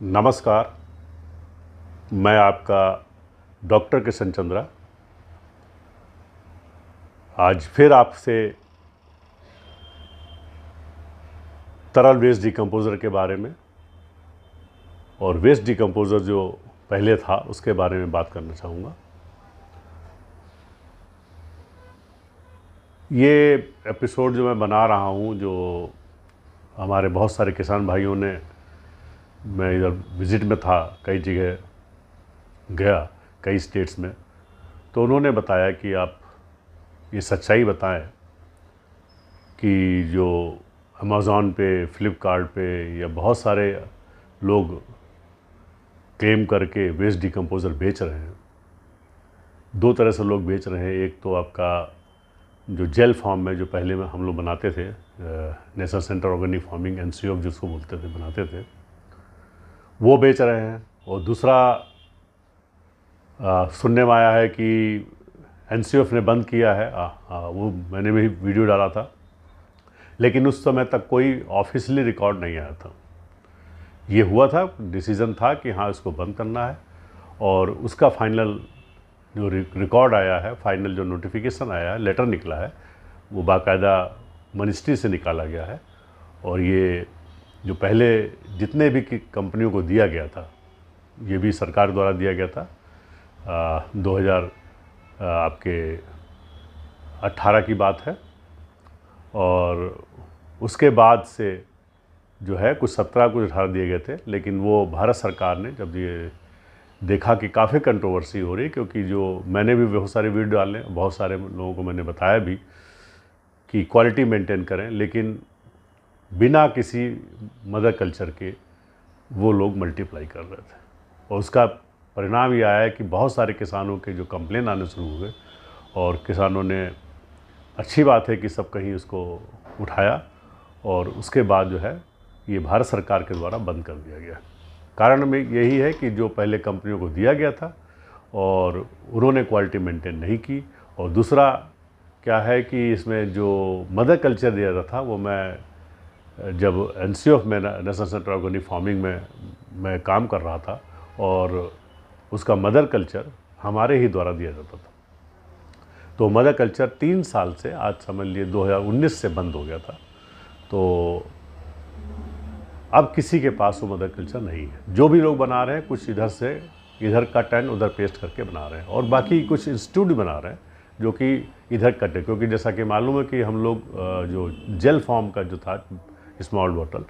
नमस्कार। मैं आपका डॉक्टर किशन चंद्रा आज फिर आपसे तरल वेस्ट डिकम्पोज़र के बारे में और वेस्ट डिकम्पोज़र जो पहले था उसके बारे में बात करना चाहूँगा। ये एपिसोड जो मैं बना रहा हूँ, जो हमारे बहुत सारे किसान भाइयों ने, मैं इधर विज़िट में था, कई जगह गया, कई स्टेट्स में, तो उन्होंने बताया कि आप ये सच्चाई बताएं कि जो अमेज़ॉन पे, फ्लिपकार्ट पे या बहुत सारे लोग क्लेम करके वेस्ट डिकम्पोज़र बेच रहे हैं। दो तरह से लोग बेच रहे हैं। एक तो आपका जो जेल फॉर्म में, जो पहले में हम लोग बनाते थे, national centre organic farming NCOF जिसको बोलते थे, बनाते थे, वो बेच रहे हैं। और दूसरा सुनने में आया है कि NCOF ने बंद किया है। वो मैंने भी वीडियो डाला था, लेकिन उस समय तक कोई ऑफिशियली रिकॉर्ड नहीं आया था। ये हुआ था, डिसीज़न था कि हाँ इसको बंद करना है, और उसका फाइनल जो रिकॉर्ड आया है, फाइनल जो नोटिफिकेशन आया है, लेटर निकला है, वो बाकायदा मिनिस्ट्री से निकाला गया है। और ये जो पहले जितने भी कंपनियों को दिया गया था, ये भी सरकार द्वारा दिया गया था। 2018 की बात है। और उसके बाद से जो है कुछ 17 कुछ 18 दिए गए थे, लेकिन वो भारत सरकार ने जब ये देखा कि काफ़ी कंट्रोवर्सी हो रही, क्योंकि जो मैंने भी बहुत सारे वीडियो डाले, बहुत सारे लोगों को मैंने बताया भी कि क्वालिटी मेंटेन करें, लेकिन बिना किसी मदर कल्चर के वो लोग मल्टीप्लाई कर रहे थे। और उसका परिणाम ये आया कि बहुत सारे किसानों के जो कंप्लेन आने शुरू हो गए, और किसानों ने, अच्छी बात है कि सब कहीं उसको उठाया, और उसके बाद जो है ये भारत सरकार के द्वारा बंद कर दिया गया। कारण में यही है कि जो पहले कंपनियों को दिया गया था और उन्होंने क्वालिटी मेंटेन नहीं की। और दूसरा क्या है कि इसमें जो मदर कल्चर दिया जाता था, वो मैं जब NCOF में, नेशनल सेंटर ऑर्गेनिक फार्मिंग में मैं काम कर रहा था, और उसका मदर कल्चर हमारे ही द्वारा दिया जाता था। तो मदर कल्चर 3 साल से, आज समझ लिए 2019 से बंद हो गया था। तो अब किसी के पास वो मदर कल्चर नहीं है। जो भी लोग बना रहे हैं, कुछ इधर से इधर कट एंड उधर पेस्ट करके बना रहे हैं, और बाकी कुछ इंस्टीट्यूट बना रहे हैं जो कि इधर कट है। क्योंकि जैसा कि मालूम है कि हम लोग जो जेल फॉर्म का जो था स्मॉल बॉटल,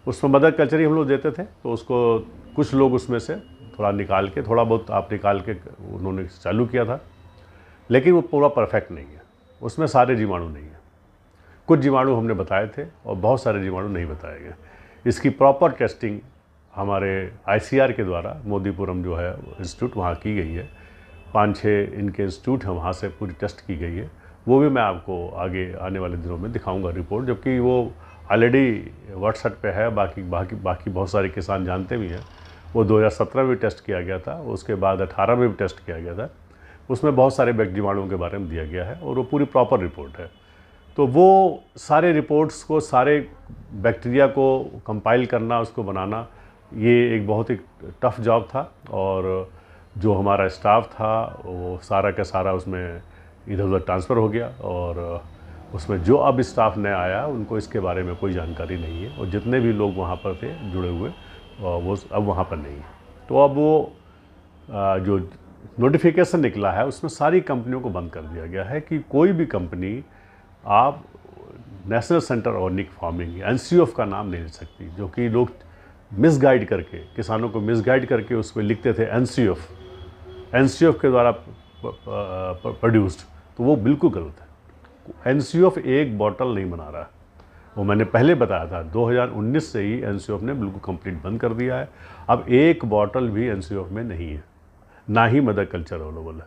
उसमें मदर कल्चर ही हम लोग देते थे। तो उसको कुछ लोग उसमें से थोड़ा निकाल के, थोड़ा बहुत आप निकाल के उन्होंने चालू किया था, लेकिन वो पूरा परफेक्ट नहीं है। उसमें सारे जीवाणु नहीं है। कुछ जीवाणु हमने बताए थे और बहुत सारे जीवाणु नहीं बताए गए। इसकी प्रॉपर टेस्टिंग हमारे ICR के द्वारा, मोदीपुरम जो है इंस्टीट्यूट, वहाँ की गई है। 5-6 इनके इंस्टीट्यूट हैं, वहाँ से पूरी टेस्ट की गई है। वो भी मैं आपको आगे आने वाले दिनों में दिखाऊंगा रिपोर्ट, जबकि वो ऑलरेडी व्हाट्सएप पे है। बाकी बहुत सारे किसान जानते भी हैं। वो 2017 में टेस्ट किया गया था, उसके बाद 18 में भी टेस्ट किया गया था। उसमें बहुत सारे जीवाणुओं के बारे में दिया गया है, और वो पूरी प्रॉपर रिपोर्ट है। तो वो सारे रिपोर्ट्स को, सारे बैक्टीरिया को कंपाइल करना, उसको बनाना, ये एक बहुत ही टफ जॉब था। और जो हमारा स्टाफ था वो सारा का सारा उसमें इधर उधर ट्रांसफ़र हो गया, और उसमें जो अब स्टाफ नया आया उनको इसके बारे में कोई जानकारी नहीं है। और जितने भी लोग वहाँ पर थे जुड़े हुए, वो अब वहाँ पर नहीं है। तो अब वो जो नोटिफिकेशन निकला है, उसमें सारी कंपनियों को बंद कर दिया गया है कि कोई भी कंपनी आप national centre organic farming NCOF का नाम नहीं ले सकती। जो कि लोग मिसगाइड करके, किसानों को मिसगाइड करके उस पर लिखते थे NCOF के द्वारा प्रोड्यूस्ड, तो वो बिल्कुल गलत है। NCOF एक बॉटल नहीं बना रहा है। वो मैंने पहले बताया था, 2019 से ही NCOF ने बिल्कुल कंप्लीट बंद कर दिया है। अब एक बॉटल भी NCOF में नहीं है, ना ही मदर कल्चर अवेलेबल है।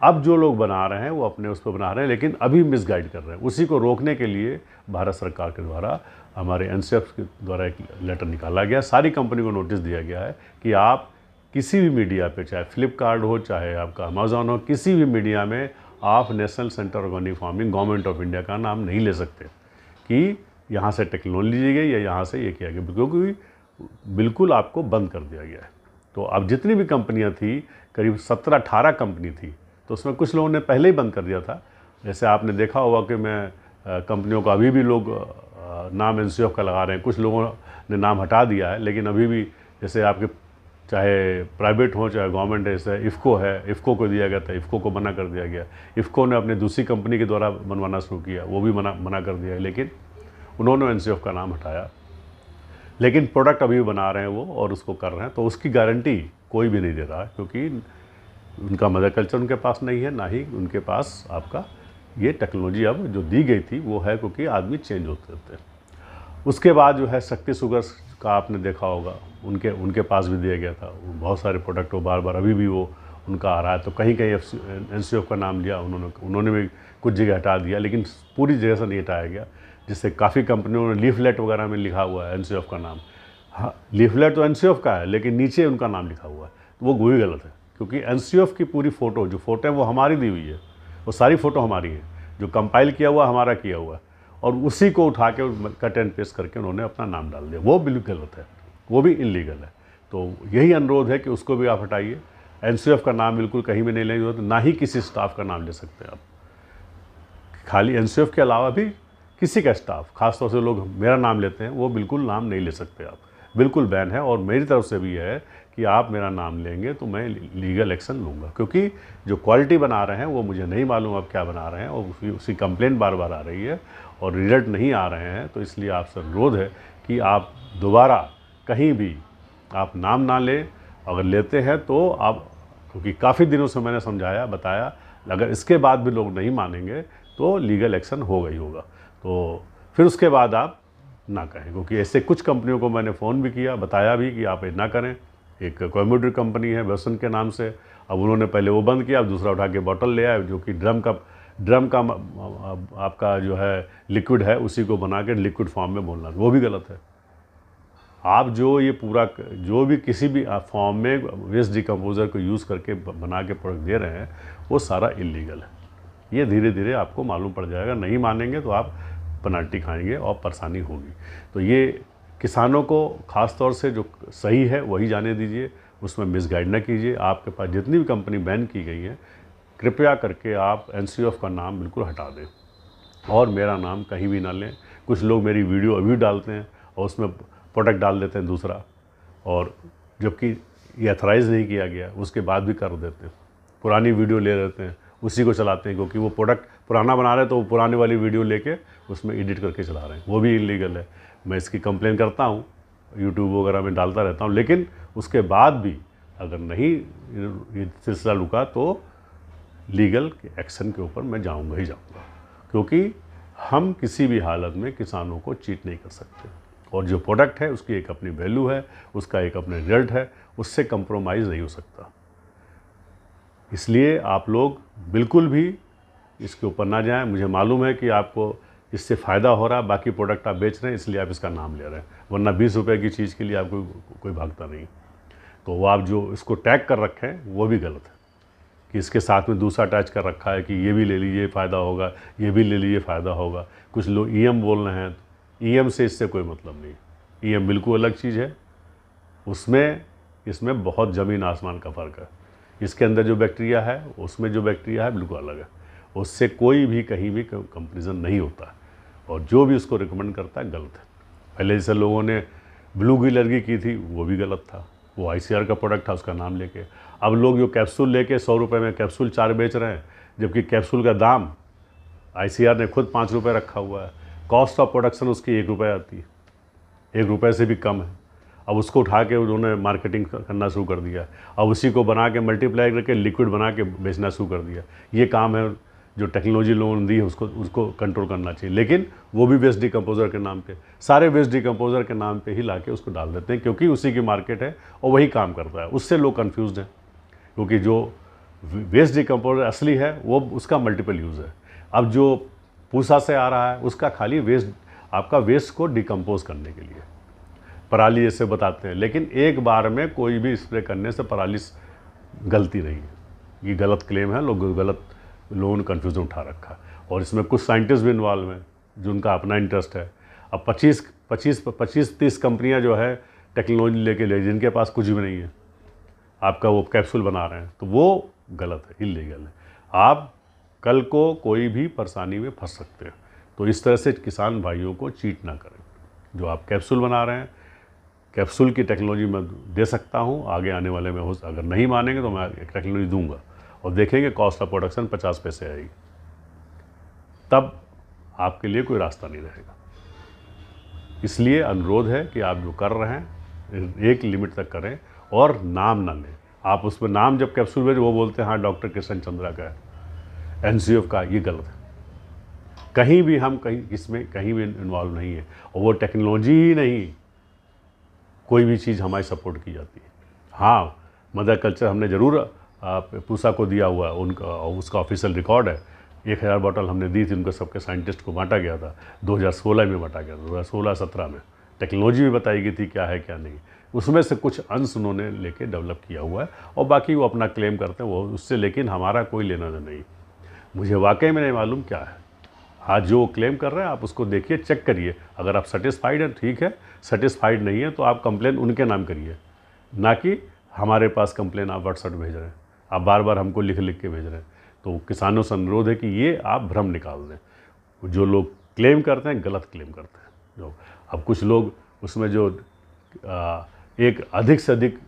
अब जो लोग बना रहे हैं वो अपने उस पर बना रहे हैं, लेकिन अभी मिसगाइड कर रहे हैं। उसी को रोकने के लिए भारत सरकार के द्वारा, हमारे NCOF के द्वारा एक लेटर निकाला गया, सारी कंपनी को नोटिस दिया गया है कि आप किसी भी मीडिया पे, चाहे फ्लिपकार्ट हो, चाहे आपका अमेज़ॉन हो, किसी भी मीडिया में आप national centre organic farming government of India का नाम नहीं ले सकते कि यहाँ से टेक्नोलॉजी ली गई या यहाँ से ये किया गया। क्योंकि बिल्कुल आपको बंद कर दिया गया है। तो अब जितनी भी कंपनियां थी, करीब 17-18 कंपनी थी, तो उसमें कुछ लोगों ने पहले ही बंद कर दिया था। जैसे आपने देखा होगा कि मैं कंपनियों का अभी भी लोग नाम NCOF का लगा रहे हैं, कुछ लोगों ने नाम हटा दिया है, लेकिन अभी भी जैसे आपके चाहे प्राइवेट हो चाहे गवर्नमेंट है, जैसे इफ़को है, इफ़को को दिया गया था, इफ़को को मना कर दिया गया। इफ़को ने अपने दूसरी कंपनी के द्वारा बनवाना शुरू किया, वो भी मना कर दिया, लेकिन उन्होंने NCOF का नाम हटाया। लेकिन प्रोडक्ट अभी भी बना रहे हैं वो और उसको कर रहे हैं, तो उसकी गारंटी कोई भी नहीं दे रहा है, क्योंकि उनका मदर कल्चर उनके पास नहीं है, ना ही उनके पास आपका ये टेक्नोलॉजी अब जो दी गई थी वो है, क्योंकि आदमी चेंज होते रहते हैं। उसके बाद जो है शक्ति शुगर्स का आपने देखा होगा, उनके पास भी दिया गया था। बहुत सारे प्रोडक्ट वो बार बार अभी भी वो उनका आ रहा है। तो कहीं कहीं NCOF का नाम लिया उन्होंने भी कुछ जगह हटा दिया, लेकिन पूरी जगह से नहीं हटाया गया। जिससे काफ़ी कंपनियों ने लीफलेट वगैरह में लिखा हुआ है NCOF का नाम। हाँ, लीफलेट तो NCOF का है, लेकिन नीचे उनका नाम लिखा हुआ है, तो वो वही गलत है। क्योंकि NCOF की पूरी फ़ोटो जो फ़ोटो है वो हमारी दी हुई है, वो सारी फ़ोटो हमारी है, जो कंपाइल किया हुआ हमारा किया हुआ है, और उसी को उठा के कट एंड पेस्ट करके उन्होंने अपना नाम डाल दिया। वो बिल्कुल गलत है, वो भी इलीगल है। तो यही अनुरोध है कि उसको भी आप हटाइए। NCOF का नाम बिल्कुल कहीं भी नहीं लेने की जरूरत, ना ही किसी स्टाफ का नाम ले सकते हैं आप। खाली NCOF के अलावा भी किसी का स्टाफ, खासतौर से लोग मेरा नाम लेते हैं, वो बिल्कुल नाम नहीं ले सकते आप, बिल्कुल बैन है। और मेरी तरफ से भी है कि आप मेरा नाम लेंगे तो मैं लीगल एक्शन लूँगा, क्योंकि जो क्वालिटी बना रहे हैं वो मुझे नहीं मालूम अब क्या बना रहे हैं, और उसी कंप्लेंट बार बार आ रही है और रिजल्ट नहीं आ रहे हैं। तो इसलिए आपसे अनुरोध है कि आप दोबारा कहीं भी आप नाम ना लें, अगर लेते हैं तो आप, क्योंकि काफ़ी दिनों से मैंने समझाया बताया, अगर इसके बाद भी लोग नहीं मानेंगे तो लीगल एक्शन होगा ही होगा। तो फिर उसके बाद आप ना कहें, क्योंकि ऐसे कुछ कंपनियों को मैंने फ़ोन भी किया, बताया भी कि आप ना करें। एक कोयम्बटूर कंपनी है वेस्टर्न के नाम से, अब उन्होंने पहले वो बंद किया, अब दूसरा उठा के बॉटल ले आए, जो कि ड्रम का आपका जो है लिक्विड है, उसी को बना के लिक्विड फॉर्म में बोलना, वो भी गलत है। आप जो ये पूरा जो भी किसी भी फॉर्म में वेस्ट डिकम्पोज़र को यूज़ करके बना के प्रोडक्ट दे रहे हैं, वो सारा इलीगल है। ये धीरे धीरे आपको मालूम पड़ जाएगा, नहीं मानेंगे तो आप पेनल्टी खाएंगे और परेशानी होगी। तो ये किसानों को ख़ास तौर से जो सही है वही जाने दीजिए, उसमें मिसगाइड ना कीजिए। आपके पास जितनी भी कंपनी बैन की गई है, कृपया करके आप NCOF का नाम बिल्कुल हटा दें और मेरा नाम कहीं भी ना लें। कुछ लोग मेरी वीडियो अभी डालते हैं और उसमें प्रोडक्ट डाल देते हैं दूसरा, और जबकि ये अथराइज़ नहीं किया गया उसके बाद भी कर देते हैं। पुरानी वीडियो ले लेते हैं, उसी को चलाते हैं, क्योंकि वो प्रोडक्ट पुराना बना रहे हैं तो वो पुराने वाली वीडियो लेके उसमें एडिट करके चला रहे हैं, वो भी इलीगल है। मैं इसकी कंप्लेन करता हूँ, यूट्यूब वगैरह में डालता रहता हूँ, लेकिन उसके बाद भी अगर नहीं ये सिलसिला रुका तो लीगल एक्शन के ऊपर मैं जाऊँगा ही जाऊँगा, क्योंकि हम किसी भी हालत में किसानों को चीट नहीं कर सकते। और जो प्रोडक्ट है उसकी एक अपनी वैल्यू है, उसका एक अपने रिजल्ट है, उससे कंप्रोमाइज़ नहीं हो सकता। इसलिए आप लोग बिल्कुल भी इसके ऊपर ना जाएं। मुझे मालूम है कि आपको इससे फ़ायदा हो रहा है, बाकी प्रोडक्ट आप बेच रहे हैं इसलिए आप इसका नाम ले रहे हैं, वरना 20 रुपये की चीज़ के लिए आपको कोई भागता नहीं। तो वो आप जो इसको टैग कर रखे हैं वो भी गलत है, कि इसके साथ में दूसरा अटैच कर रखा है कि ये भी ले लीजिए फ़ायदा होगा, ये भी ले लीजिए फ़ायदा होगा। कुछ लोग EM बोल रहे हैं, EM से इससे कोई मतलब नहीं। EM बिल्कुल अलग चीज़ है, इसमें बहुत ज़मीन आसमान का फ़र्क है। इसके अंदर जो बैक्टीरिया है उसमें जो बैक्टीरिया है बिल्कुल अलग है, उससे कोई भी कहीं भी कंपेरिजन नहीं होता, और जो भी उसको रिकमेंड करता है गलत है। पहले जैसे लोगों ने ब्लू गिल एलर्जी की थी वो भी गलत था, वो ICR का प्रोडक्ट था उसका नाम लेके। अब लोग जो कैप्सूल लेके 100 रुपये में कैप्सूल 4 बेच रहे हैं, जबकि कैप्सूल का दाम ICR ने खुद 5 रुपये रखा हुआ है। कॉस्ट ऑफ प्रोडक्शन उसकी 1 रुपये आती है, 1 रुपये से भी कम है। अब उसको उठा के उन्होंने मार्केटिंग करना शुरू कर दिया, अब उसी को बना के मल्टीप्लाई करके लिक्विड बना के बेचना शुरू कर दिया। ये काम है जो टेक्नोलॉजी लोगों ने दी है उसको कंट्रोल करना चाहिए, लेकिन वो भी वेस्ट डिकम्पोज़र के नाम पे, सारे वेस्ट डिकम्पोज़र के नाम पे ही लाके उसको डाल देते हैं, क्योंकि उसी की मार्केट है और वही काम करता है। उससे लोग कन्फ्यूज़ हैं, क्योंकि जो वेस्ट डिकम्पोज़र असली है वो उसका मल्टीपल यूज़ है। अब जो पूसा से आ रहा है उसका खाली वेस्ट, आपका वेस्ट को डिकम्पोज करने के लिए, पराली जैसे बताते हैं, लेकिन एक बार में कोई भी स्प्रे करने से पराली गलती नहीं है। ये गलत क्लेम है, लोगों ने कन्फ्यूज़न उठा रखा है, और इसमें कुछ साइंटिस्ट भी इन्वॉल्व हैं जिनका अपना इंटरेस्ट है। अब 25-30 कंपनियां जो है टेक्नोलॉजी लेके ले जिनके पास कुछ भी नहीं है, आपका वो कैप्सूल बना रहे हैं, तो वो गलत है, इल्लीगल है। आप कल को कोई भी परेशानी में फंस सकते हैं। तो इस तरह से किसान भाइयों को चीट ना करें। जो आप कैप्सूल बना रहे हैं, कैप्सूल की टेक्नोलॉजी मैं दे सकता हूँ, आगे आने वाले में हो, अगर नहीं मानेंगे तो मैं एक टेक्नोलॉजी दूंगा और देखेंगे कॉस्ट ऑफ प्रोडक्शन 50 पैसे आएगी, तब आपके लिए कोई रास्ता नहीं रहेगा। इसलिए अनुरोध है कि आप जो कर रहे हैं एक लिमिट तक करें और नाम ना लें। आप उसमें नाम जब कैप्सूल भेज वो बोलते हैं हाँ डॉक्टर किशन चंद्रा का है, NCF का, ये गलत है। कहीं भी हम इसमें कहीं भी इन्वॉल्व नहीं है और वो टेक्नोलॉजी ही नहीं, कोई भी चीज़ हमारी सपोर्ट की जाती है। हाँ, मदर कल्चर हमने ज़रूर पूसा को दिया हुआ है, उनका उसका ऑफिशियल रिकॉर्ड है। 1000 बॉटल हमने दी थी उनको, सबके साइंटिस्ट को बांटा गया था, 2016 में बांटा गया था, 2016-17 में टेक्नोलॉजी भी बताई गई थी क्या है क्या नहीं। उसमें से कुछ अंश उन्होंने लेके डेवलप किया हुआ है और बाकी वो अपना क्लेम करते हैं वो उससे, लेकिन हमारा कोई लेना देना नहीं। मुझे वाकई में नहीं मालूम क्या है। आज जो क्लेम कर रहे हैं आप उसको देखिए, चेक करिए। अगर आप सेटिस्फाइड हैं ठीक है, सेटिस्फाइड नहीं है तो आप कंप्लेन उनके नाम करिए, ना कि हमारे पास कंप्लेन आप व्हाट्सएप भेज रहे हैं, आप बार बार हमको लिख लिख के भेज रहे हैं। तो किसानों से अनुरोध है कि ये आप भ्रम निकाल दें। जो लोग क्लेम करते हैं गलत क्लेम करते हैं। जो अब कुछ लोग उसमें जो एक अधिक से अधिक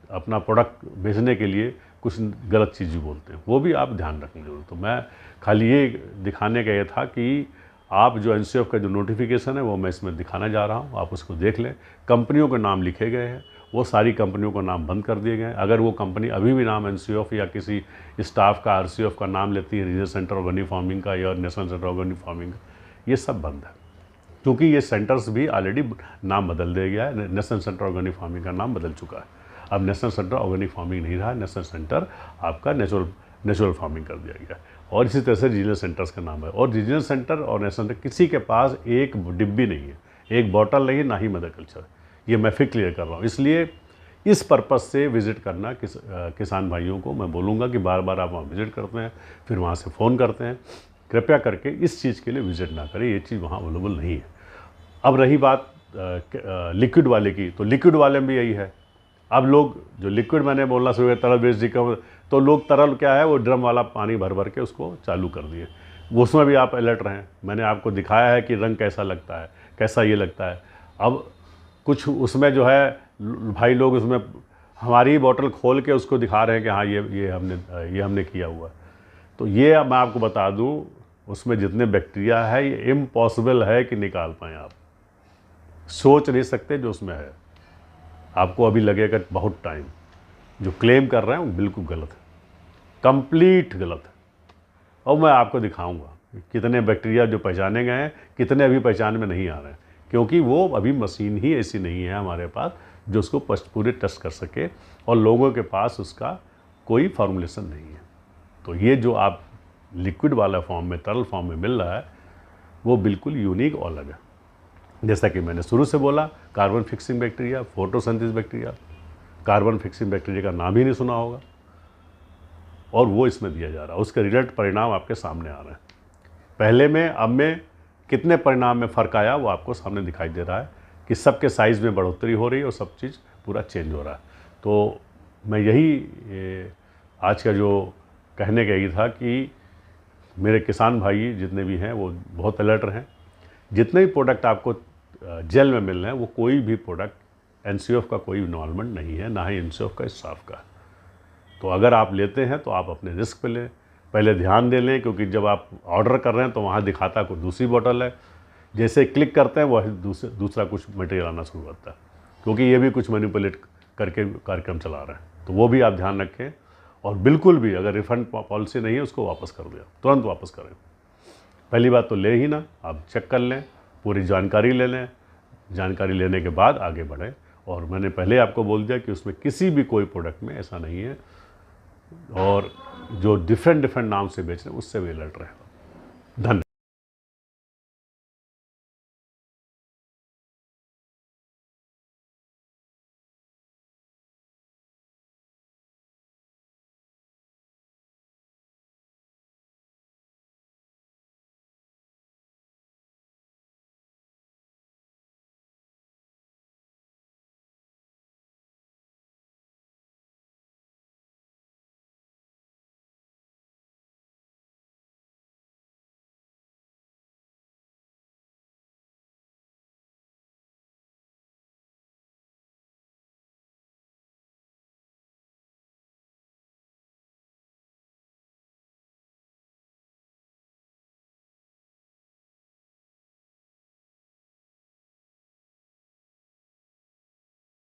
अपना प्रोडक्ट बेचने के लिए कुछ गलत चीज़ भी बोलते हैं, वो भी आप ध्यान रखने जरूर। तो मैं खाली ये दिखाने का ये था कि आप जो NCF का जो नोटिफिकेशन है वो मैं इसमें दिखाना जा रहा हूँ, आप उसको देख लें। कंपनियों के नाम लिखे गए हैं, वो सारी कंपनियों का नाम बंद कर दिए गए हैं। अगर वो कंपनी अभी भी नाम NCF या किसी स्टाफ का RCF का नाम लेती है, रीजनल सेंटर ऑर्गेनिक फार्मिंग का या नेशनल सेंटर ऑर्गेनिक फार्मिंग का, ये सब बंद है। क्योंकि ये सेंटर्स भी ऑलरेडी नाम बदल दिया गया है, नेशनल सेंटर ऑर्गेनिक फार्मिंग का नाम बदल चुका है। अब नेशनल सेंटर ऑर्गेनिक फार्मिंग नहीं रहा, नेशनल सेंटर आपका नेचुरल फार्मिंग कर दिया गया है। और इसी तरह से रीजनल सेंटर्स का नाम है। और रीजनल सेंटर और नेशनल सेंटर किसी के पास एक डिब्बी नहीं है, एक बॉटल नहीं है, ना ही मदर कल्चर। ये मैं फिर क्लियर कर रहा हूँ। इसलिए इस पर्पज़ से विज़िट करना किसान भाइयों को मैं बोलूँगा कि बार बार आप वहाँ विज़िट करते हैं, फिर वहाँ से फ़ोन करते हैं, कृपया करके इस चीज़ के लिए विज़िट ना करें, ये चीज़ वहाँ अवेलेबल नहीं है। अब रही बात लिक्विड वाले की, तो लिक्विड वाले में भी यही है। अब लोग जो लिक्विड, मैंने बोलना शुरू किया तरल बेस्ड का, तो लोग तरल क्या है वो ड्रम वाला पानी भर भर के उसको चालू कर दिए। उसमें भी आप अलर्ट रहें। मैंने आपको दिखाया है कि रंग कैसा लगता है, कैसा ये लगता है। अब कुछ उसमें जो है भाई लोग उसमें हमारी बोतल खोल के उसको दिखा रहे हैं कि हाँ ये हमने किया हुआ है। तो ये मैं आपको बता दूं, उसमें जितने बैक्टीरिया है ये इम्पॉसिबल है कि निकाल पाएँ। आप सोच नहीं सकते जो उसमें है। आपको अभी लगेगा बहुत टाइम। जो क्लेम कर रहे हैं वो बिल्कुल गलत है, कंप्लीट गलत है। और मैं आपको दिखाऊंगा कितने बैक्टीरिया जो पहचाने गए हैं, कितने अभी पहचान में नहीं आ रहे हैं, क्योंकि वो अभी मशीन ही ऐसी नहीं है हमारे पास जो उसको पूरे टेस्ट कर सके, और लोगों के पास उसका कोई फॉर्मुलेशन नहीं है। तो ये जो आप लिक्विड वाला फॉर्म में, तरल फॉर्म में मिल रहा है, वो बिल्कुल यूनिक और अलग है। जैसा कि मैंने शुरू से बोला, carbon fixing bacteria, photosynthesis bacteria, carbon fixing bacteria का नाम ही नहीं सुना होगा, और वो इसमें दिया जा रहा है। उसके रिजल्ट परिणाम आपके सामने आ रहे हैं। पहले में अब में कितने परिणाम में फ़र्क आया वो आपको सामने दिखाई दे रहा है कि सबके साइज़ में बढ़ोतरी हो रही है और सब चीज़ पूरा चेंज हो रहा है। तो मैं यही आज का जो कहने का यही था कि मेरे किसान भाई जितने भी हैं वो बहुत अलर्ट रहें। जितने भी प्रोडक्ट आपको जेल में मिल रहे हैं वो कोई भी प्रोडक्ट NCF का कोई इन्वॉल्वमेंट नहीं है, ना ही NCF का स्टाफ का। तो अगर आप लेते हैं तो आप अपने रिस्क पे लें, पहले ध्यान दे लें, क्योंकि जब आप ऑर्डर कर रहे हैं तो वहाँ दिखाता कोई दूसरी बोतल है, जैसे क्लिक करते हैं वही दूसरा कुछ मटेरियल आना शुरू होता है, क्योंकि ये भी कुछ मैनिपुलेट करके कार्यक्रम चला रहे हैं। तो वो भी आप ध्यान रखें। और बिल्कुल भी अगर रिफ़ंड पॉलिसी नहीं है उसको वापस कर दें, तुरंत वापस करें। पहली बात तो ले ही ना, आप चेक कर लें, पूरी जानकारी ले लें, जानकारी लेने के बाद आगे बढ़ें। और मैंने पहले आपको बोल दिया कि उसमें किसी भी कोई प्रोडक्ट में ऐसा नहीं है, और जो डिफरेंट नाम से बेच रहे हैं उससे भी अलर्ट रहें। धन्यवाद।